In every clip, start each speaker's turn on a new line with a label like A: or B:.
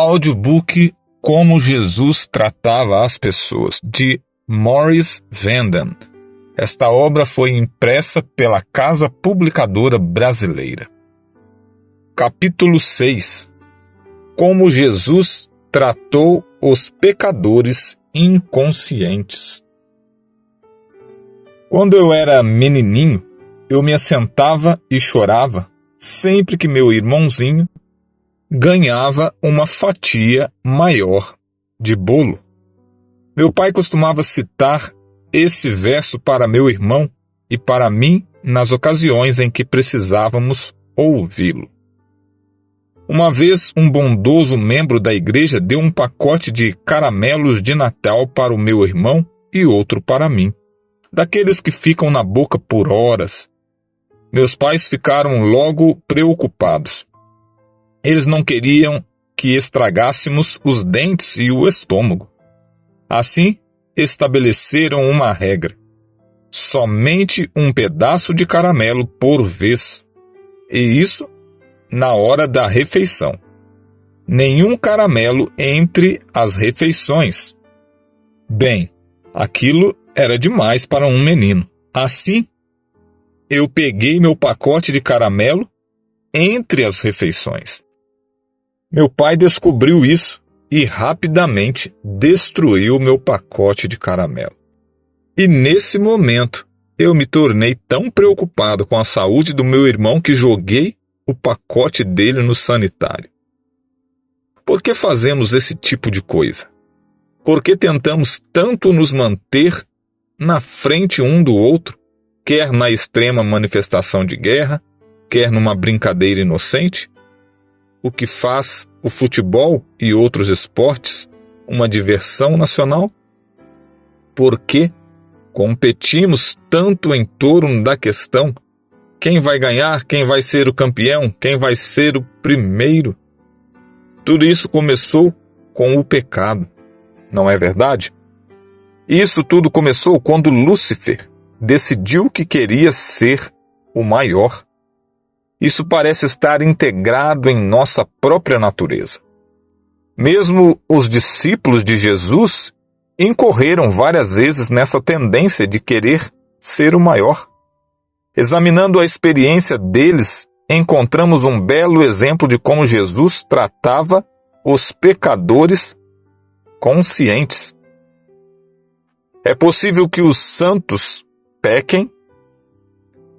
A: Audiobook Como Jesus Tratava as Pessoas, de Maurice Vanden. Esta obra foi impressa pela Casa Publicadora Brasileira. Capítulo 6. Como Jesus tratou os pecadores inconscientes. Quando eu era menininho, eu me assentava e chorava sempre que meu irmãozinho ganhava uma fatia maior de bolo. Meu pai costumava citar esse verso para meu irmão e para mim nas ocasiões em que precisávamos ouvi-lo. Uma vez, um bondoso membro da igreja deu um pacote de caramelos de Natal para o meu irmão e outro para mim, daqueles que ficam na boca por horas. Meus pais ficaram logo preocupados. Eles não queriam que estragássemos os dentes e o estômago. Assim, estabeleceram uma regra: somente um pedaço de caramelo por vez. E isso na hora da refeição. Nenhum caramelo entre as refeições. Bem, aquilo era demais para um menino. Assim, eu peguei meu pacote de caramelo entre as refeições. Meu pai descobriu isso e rapidamente destruiu meu pacote de caramelo. E nesse momento, eu me tornei tão preocupado com a saúde do meu irmão que joguei o pacote dele no sanitário. Por que fazemos esse tipo de coisa? Por que tentamos tanto nos manter na frente um do outro, quer na extrema manifestação de guerra, quer numa brincadeira inocente? O que faz o futebol e outros esportes uma diversão nacional? Por que competimos tanto em torno da questão: quem vai ganhar, quem vai ser o campeão, quem vai ser o primeiro? Tudo isso começou com o pecado, não é verdade? Isso tudo começou quando Lúcifer decidiu que queria ser o maior. Isso parece estar integrado em nossa própria natureza. Mesmo os discípulos de Jesus incorreram várias vezes nessa tendência de querer ser o maior. Examinando a experiência deles, encontramos um belo exemplo de como Jesus tratava os pecadores conscientes. É possível que os santos pequem?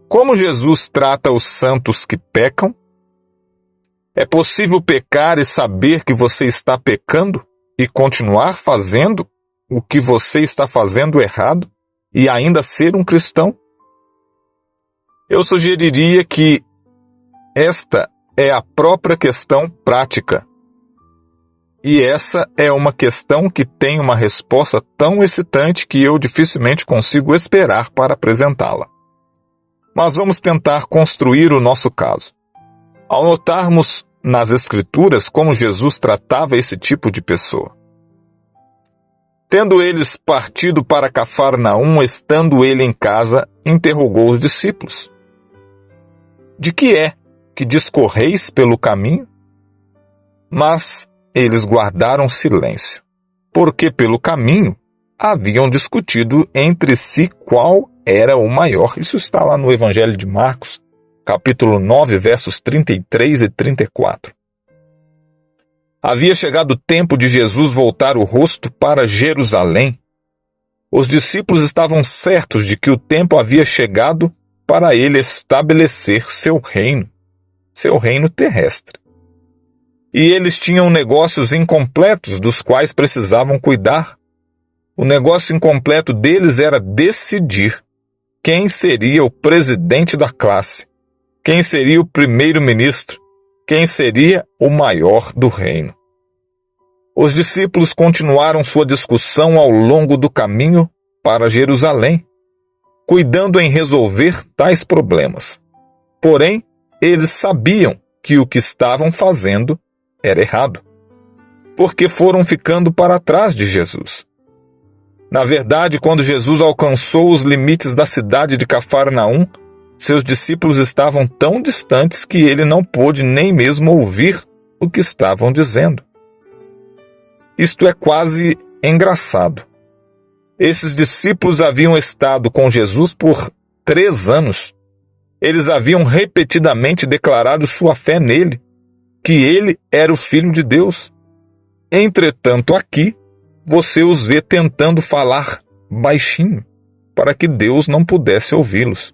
A: Como Jesus trata os santos que pecam? É possível pecar e saber que você está pecando e continuar fazendo o que você está fazendo errado e ainda ser um cristão? Eu sugeriria que esta é a própria questão prática. E essa é uma questão que tem uma resposta tão excitante que eu dificilmente consigo esperar para apresentá-la. Mas vamos tentar construir o nosso caso. Ao notarmos nas Escrituras como Jesus tratava esse tipo de pessoa. Tendo eles partido para Cafarnaum, estando ele em casa, interrogou os discípulos: de que é que discorreis pelo caminho? Mas eles guardaram silêncio, porque pelo caminho haviam discutido entre si qual era o maior. Isso está lá no Evangelho de Marcos, capítulo 9, versos 33 e 34. Havia chegado o tempo de Jesus voltar o rosto para Jerusalém. Os discípulos estavam certos de que o tempo havia chegado para ele estabelecer seu reino terrestre. E eles tinham negócios incompletos dos quais precisavam cuidar. O negócio incompleto deles era decidir quem seria o presidente da classe, quem seria o primeiro-ministro, quem seria o maior do reino. Os discípulos continuaram sua discussão ao longo do caminho para Jerusalém, cuidando em resolver tais problemas. Porém, eles sabiam que o que estavam fazendo era errado, porque foram ficando para trás de Jesus. Na verdade, quando Jesus alcançou os limites da cidade de Cafarnaum, seus discípulos estavam tão distantes que ele não pôde nem mesmo ouvir o que estavam dizendo. Isto é quase engraçado. Esses discípulos haviam estado com Jesus por 3 anos. Eles haviam repetidamente declarado sua fé nele, que ele era o Filho de Deus. Entretanto, aqui, você os vê tentando falar baixinho, para que Deus não pudesse ouvi-los.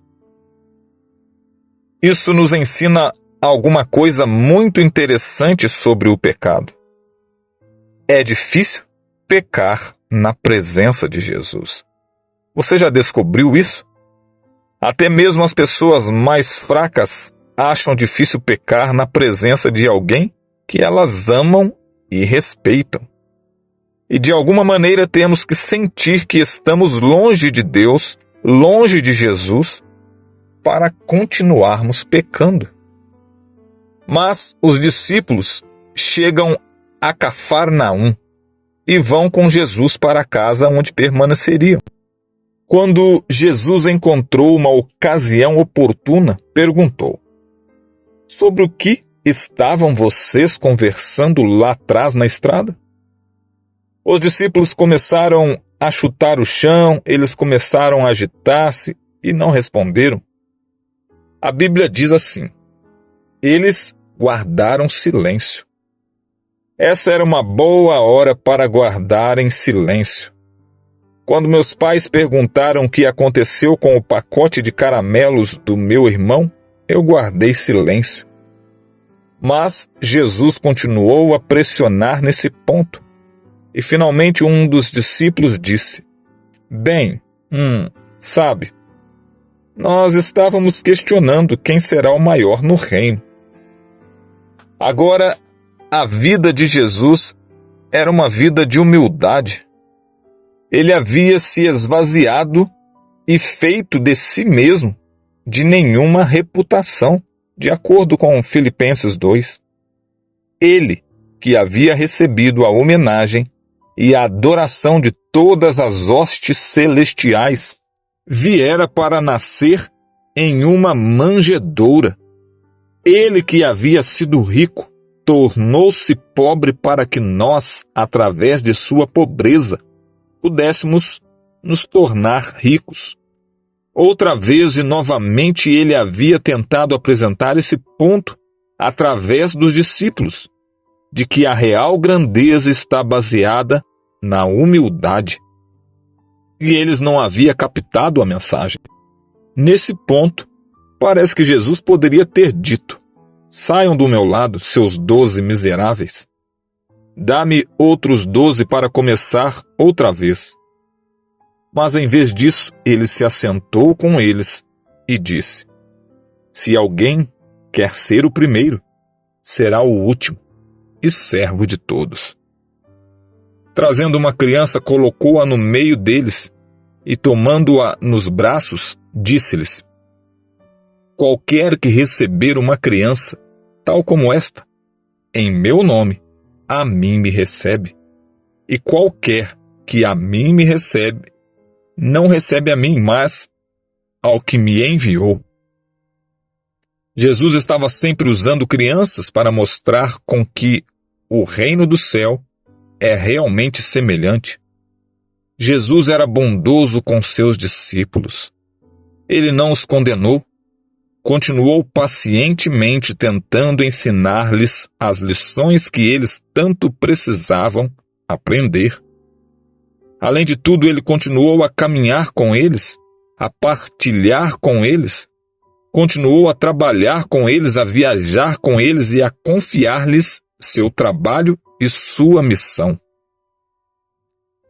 A: Isso nos ensina alguma coisa muito interessante sobre o pecado. É difícil pecar na presença de Jesus. Você já descobriu isso? Até mesmo as pessoas mais fracas acham difícil pecar na presença de alguém que elas amam e respeitam. E de alguma maneira temos que sentir que estamos longe de Deus, longe de Jesus, para continuarmos pecando. Mas os discípulos chegam a Cafarnaum e vão com Jesus para a casa onde permaneceriam. Quando Jesus encontrou uma ocasião oportuna, perguntou: sobre o que estavam vocês conversando lá atrás na estrada? Os discípulos começaram a chutar o chão, eles começaram a agitar-se e não responderam. A Bíblia diz assim: eles guardaram silêncio. Essa era uma boa hora para guardar em silêncio. Quando meus pais perguntaram o que aconteceu com o pacote de caramelos do meu irmão, eu guardei silêncio. Mas Jesus continuou a pressionar nesse ponto. E finalmente um dos discípulos disse: bem, sabe, nós estávamos questionando quem será o maior no reino. Agora, a vida de Jesus era uma vida de humildade. Ele havia se esvaziado e feito de si mesmo de nenhuma reputação, de acordo com Filipenses 2. Ele, que havia recebido a homenagem e a adoração de todas as hostes celestiais, viera para nascer em uma manjedoura. Ele que havia sido rico, tornou-se pobre para que nós, através de sua pobreza, pudéssemos nos tornar ricos. Outra vez e novamente ele havia tentado apresentar esse ponto através dos discípulos, de que a real grandeza está baseada na humildade. E eles não haviam captado a mensagem. Nesse ponto, parece que Jesus poderia ter dito: saiam do meu lado, seus 12 miseráveis. Dá-me outros 12 para começar outra vez. Mas em vez disso, ele se assentou com eles e disse: se alguém quer ser o primeiro, será o último e servo de todos. Trazendo uma criança, colocou-a no meio deles e, tomando-a nos braços, disse-lhes: qualquer que receber uma criança, tal como esta, em meu nome, a mim me recebe. E qualquer que a mim me recebe, não recebe a mim, mas ao que me enviou. Jesus estava sempre usando crianças para mostrar com que o reino do céu é realmente semelhante. Jesus era bondoso com seus discípulos. Ele não os condenou. Continuou pacientemente tentando ensinar-lhes as lições que eles tanto precisavam aprender. Além de tudo, ele continuou a caminhar com eles, a partilhar com eles, continuou a trabalhar com eles, a viajar com eles e a confiar-lhes seu trabalho e sua missão.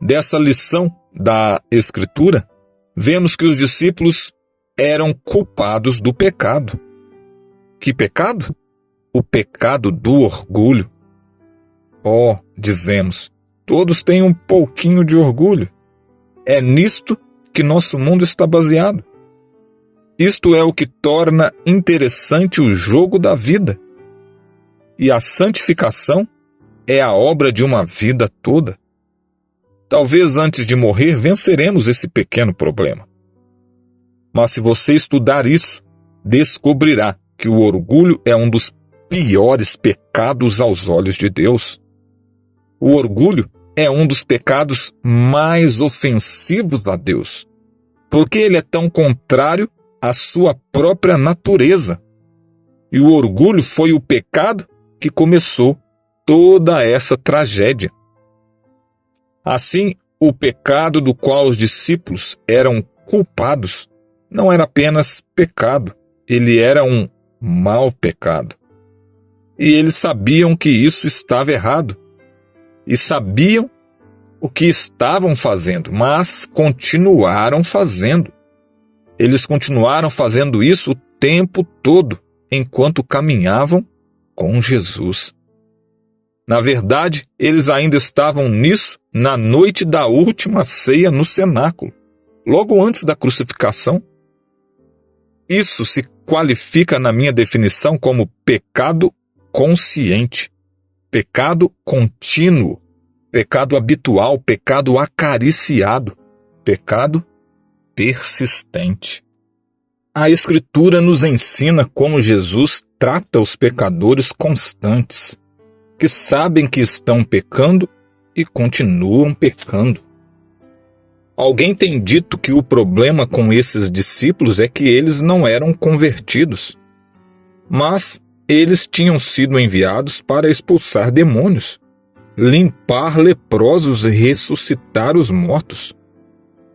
A: Dessa lição da Escritura, vemos que os discípulos eram culpados do pecado. Que pecado? O pecado do orgulho. Dizemos, todos têm um pouquinho de orgulho. É nisto que nosso mundo está baseado. Isto é o que torna interessante o jogo da vida. E a santificação é a obra de uma vida toda. Talvez antes de morrer venceremos esse pequeno problema. Mas se você estudar isso, descobrirá que o orgulho é um dos piores pecados aos olhos de Deus. O orgulho é um dos pecados mais ofensivos a Deus, porque ele é tão contrário à sua própria natureza. E o orgulho foi o pecado que começou toda essa tragédia. Assim, o pecado do qual os discípulos eram culpados não era apenas pecado, ele era um mau pecado. E eles sabiam que isso estava errado, e sabiam o que estavam fazendo, mas continuaram fazendo. Eles continuaram fazendo isso o tempo todo, enquanto caminhavam com Jesus. Na verdade, eles ainda estavam nisso na noite da última ceia no cenáculo, logo antes da crucificação. Isso se qualifica na minha definição como pecado consciente, pecado contínuo, pecado habitual, pecado acariciado, pecado persistente. A Escritura nos ensina como Jesus trata os pecadores constantes, que sabem que estão pecando e continuam pecando. Alguém tem dito que o problema com esses discípulos é que eles não eram convertidos, mas eles tinham sido enviados para expulsar demônios, limpar leprosos e ressuscitar os mortos.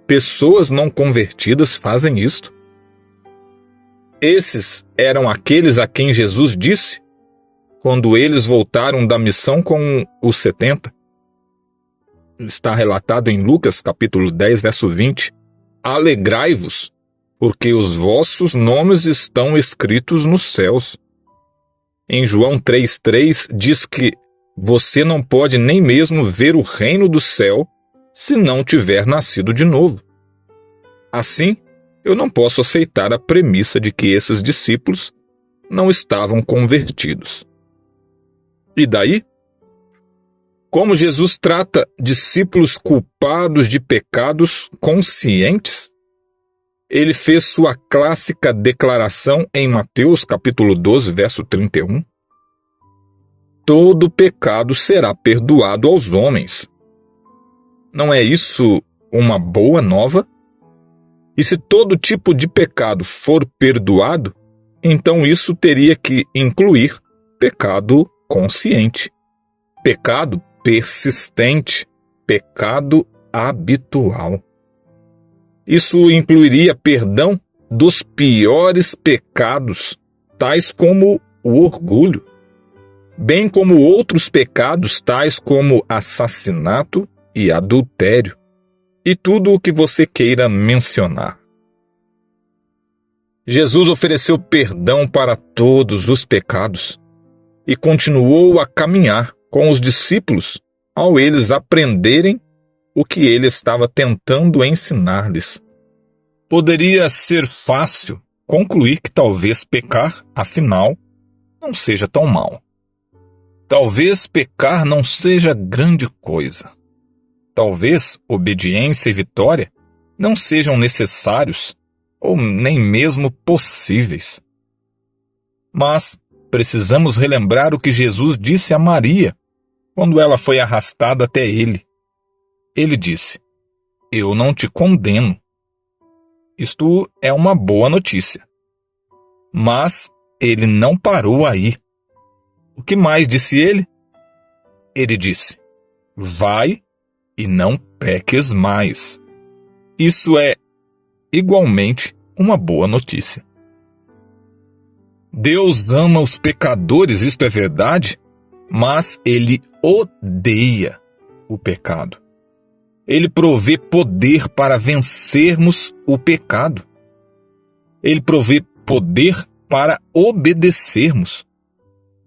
A: Pessoas não convertidas fazem isto. Esses eram aqueles a quem Jesus disse quando eles voltaram da missão com os 70. Está relatado em Lucas capítulo 10, verso 20. Alegrai-vos, porque os vossos nomes estão escritos nos céus. Em João 3,3 diz que você não pode nem mesmo ver o reino do céu se não tiver nascido de novo. Assim, eu não posso aceitar a premissa de que esses discípulos não estavam convertidos. E daí? Como Jesus trata discípulos culpados de pecados conscientes? Ele fez sua clássica declaração em Mateus capítulo 12, verso 31. Todo pecado será perdoado aos homens. Não é isso uma boa nova? E se todo tipo de pecado for perdoado, então isso teria que incluir pecado consciente, pecado persistente, pecado habitual. Isso incluiria perdão dos piores pecados, tais como o orgulho, bem como outros pecados tais como assassinato e adultério, e tudo o que você queira mencionar. Jesus ofereceu perdão para todos os pecados e continuou a caminhar com os discípulos ao eles aprenderem o que ele estava tentando ensinar-lhes. Poderia ser fácil concluir que talvez pecar, afinal, não seja tão mal. Talvez pecar não seja grande coisa. Talvez obediência e vitória não sejam necessários ou nem mesmo possíveis. Mas precisamos relembrar o que Jesus disse a Maria quando ela foi arrastada até ele. Ele disse: "Eu não te condeno." Isto é uma boa notícia. Mas ele não parou aí. O que mais disse ele? Ele disse: "Vai e não peques mais." Isso é igualmente uma boa notícia. Deus ama os pecadores, isto é verdade, mas Ele odeia o pecado. Ele provê poder para vencermos o pecado. Ele provê poder para obedecermos,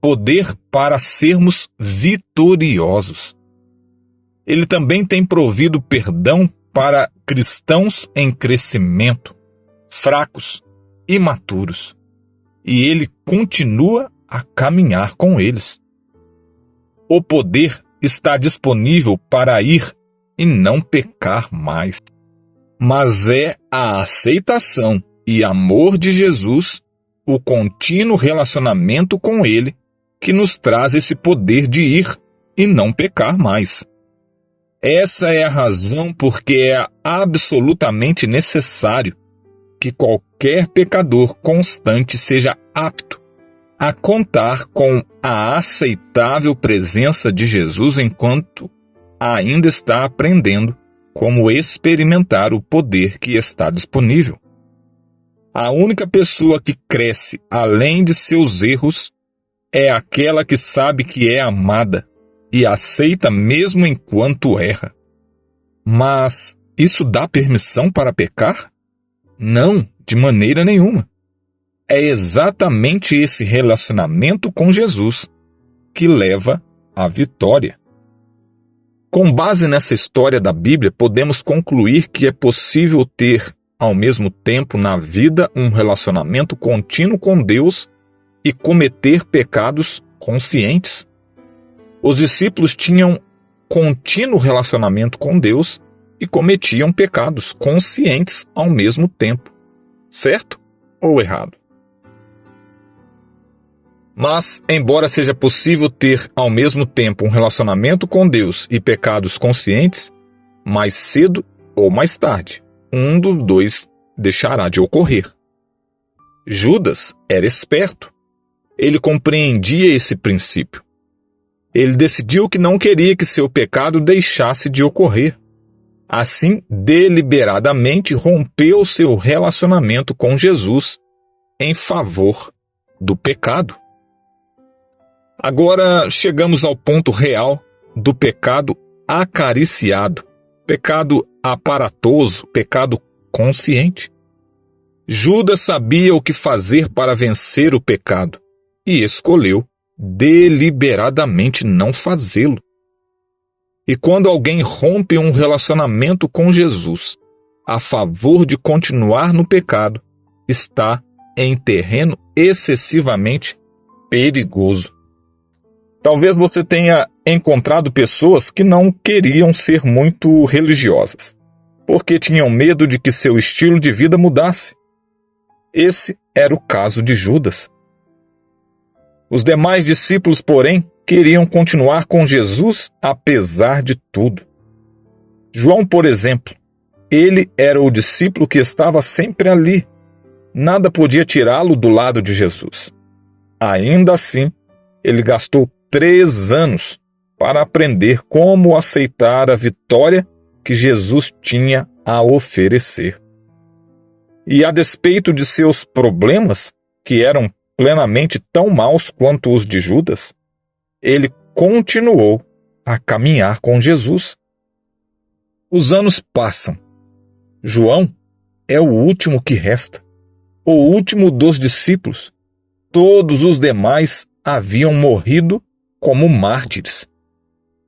A: poder para sermos vitoriosos. Ele também tem provido perdão para cristãos em crescimento, fracos, imaturos. E ele continua a caminhar com eles. O poder está disponível para ir e não pecar mais. Mas é a aceitação e amor de Jesus, o contínuo relacionamento com ele, que nos traz esse poder de ir e não pecar mais. Essa é a razão porque é absolutamente necessário que qualquer pecador constante seja apto a contar com a aceitável presença de Jesus enquanto ainda está aprendendo como experimentar o poder que está disponível. A única pessoa que cresce além de seus erros é aquela que sabe que é amada e aceita mesmo enquanto erra. Mas isso dá permissão para pecar? Não, de maneira nenhuma. É exatamente esse relacionamento com Jesus que leva à vitória. Com base nessa história da Bíblia, podemos concluir que é possível ter, ao mesmo tempo, na vida, um relacionamento contínuo com Deus e cometer pecados conscientes. Os discípulos tinham contínuo relacionamento com Deus e cometiam pecados conscientes ao mesmo tempo. Certo ou errado? Mas, embora seja possível ter ao mesmo tempo um relacionamento com Deus e pecados conscientes, mais cedo ou mais tarde, um dos dois deixará de ocorrer. Judas era esperto. Ele compreendia esse princípio. Ele decidiu que não queria que seu pecado deixasse de ocorrer. Assim, deliberadamente rompeu seu relacionamento com Jesus em favor do pecado. Agora chegamos ao ponto real do pecado acariciado, pecado aparatoso, pecado consciente. Judas sabia o que fazer para vencer o pecado e escolheu deliberadamente não fazê-lo. E quando alguém rompe um relacionamento com Jesus a favor de continuar no pecado, está em terreno excessivamente perigoso. Talvez você tenha encontrado pessoas que não queriam ser muito religiosas, porque tinham medo de que seu estilo de vida mudasse. Esse era o caso de Judas. Os demais discípulos, porém, queriam continuar com Jesus apesar de tudo. João, por exemplo, ele era o discípulo que estava sempre ali. Nada podia tirá-lo do lado de Jesus. Ainda assim, ele gastou 3 anos para aprender como aceitar a vitória que Jesus tinha a oferecer. E a despeito de seus problemas, que eram plenamente tão maus quanto os de Judas, ele continuou a caminhar com Jesus. Os anos passam. João é o último que resta, o último dos discípulos. Todos os demais haviam morrido como mártires.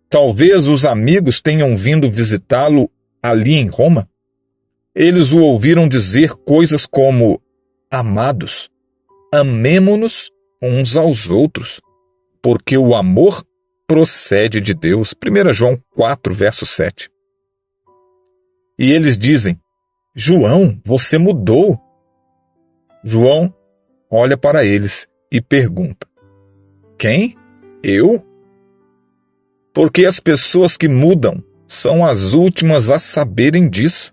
A: Talvez os amigos tenham vindo visitá-lo ali em Roma. Eles o ouviram dizer coisas como: amados, amemo-nos uns aos outros, porque o amor procede de Deus. 1 João 4, verso 7. E eles dizem: João, você mudou. João olha para eles e pergunta: quem? Eu? Porque as pessoas que mudam são as últimas a saberem disso,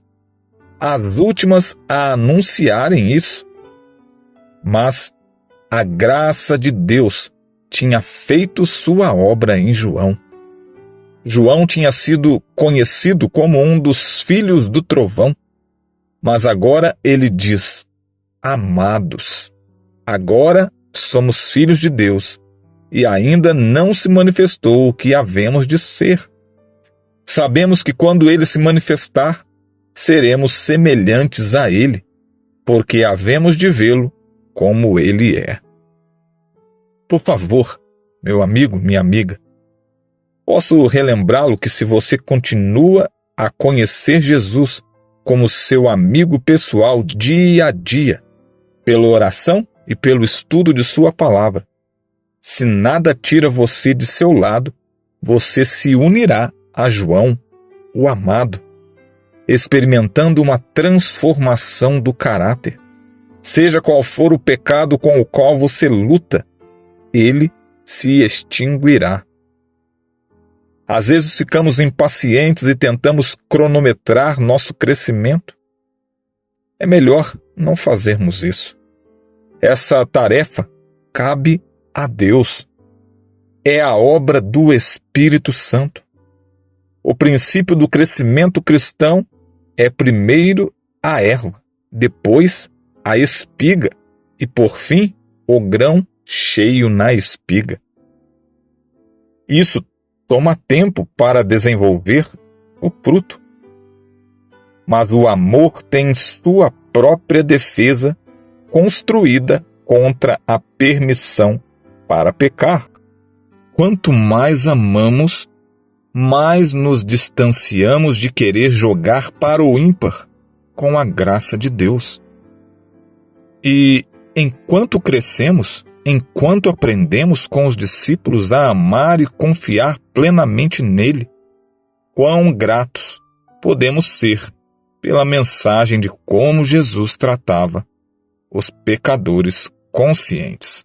A: as últimas a anunciarem isso. Mas a graça de Deus tinha feito sua obra em João. João tinha sido conhecido como um dos filhos do trovão, mas agora ele diz: amados, agora somos filhos de Deus e ainda não se manifestou o que havemos de ser. Sabemos que quando ele se manifestar, seremos semelhantes a ele, porque havemos de vê-lo como ele é. Por favor, meu amigo, minha amiga, posso relembrá-lo que se você continua a conhecer Jesus como seu amigo pessoal dia a dia, pela oração e pelo estudo de sua palavra, se nada tira você de seu lado, você se unirá a João, o amado, experimentando uma transformação do caráter. Seja qual for o pecado com o qual você luta, ele se extinguirá. Às vezes ficamos impacientes e tentamos cronometrar nosso crescimento. É melhor não fazermos isso. Essa tarefa cabe a Deus. É a obra do Espírito Santo. O princípio do crescimento cristão é primeiro a erva, depois a espiga e, por fim, o grão cheio na espiga. Isso toma tempo para desenvolver o fruto. Mas o amor tem sua própria defesa construída contra a permissão para pecar. Quanto mais amamos, mais nos distanciamos de querer jogar para o ímpar com a graça de Deus. E enquanto crescemos, enquanto aprendemos com os discípulos a amar e confiar plenamente nele, quão gratos podemos ser pela mensagem de como Jesus tratava os pecadores conscientes.